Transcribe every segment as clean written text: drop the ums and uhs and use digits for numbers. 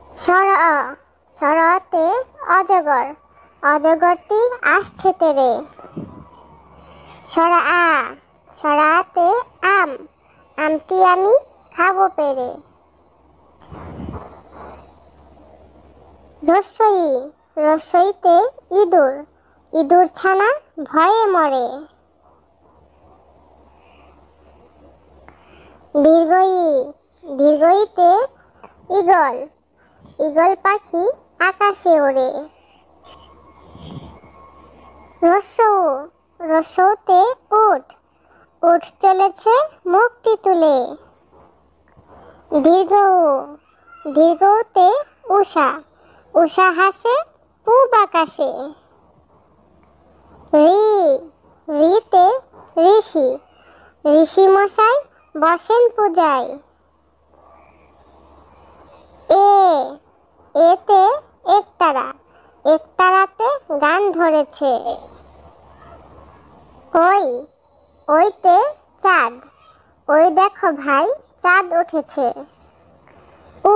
সর অ, সরতে অজগর, অজগরটি আসছে তেরে। সরা আ, সরাতে আম, আমটি আমি খাবো পেরে। রস্বই, রস্বইতে ইঁদুর, ইঁদুর ছানা ভয়ে মরে। দীর্ঘই, দীর্ঘইতে ঈগল, ঈগল পাখি আকাশে ওড়ে। রস্যৌ, রস্যৌতে উট, উট চলেছে মুখটি তুলে। দীর্ঘ উ, দীর্ঘতে উষা, উষা হাসে পূব আকাশে। ঋ, ঋতে ঋষি, ঋষি মশাই বসেন পূজায়। এ, এতে একতারা, একতারাতে গান ধরেছে। ওই, ওইতে চাঁদ, ওই দেখো ভাই চাঁদ উঠেছে। উ,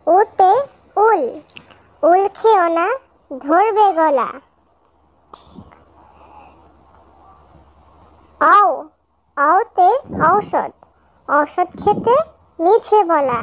উতে উল, উল খেও না ধরবে গলা। অও, অওতে ঔষধ, ঔষধ খেতে মিছে বলা।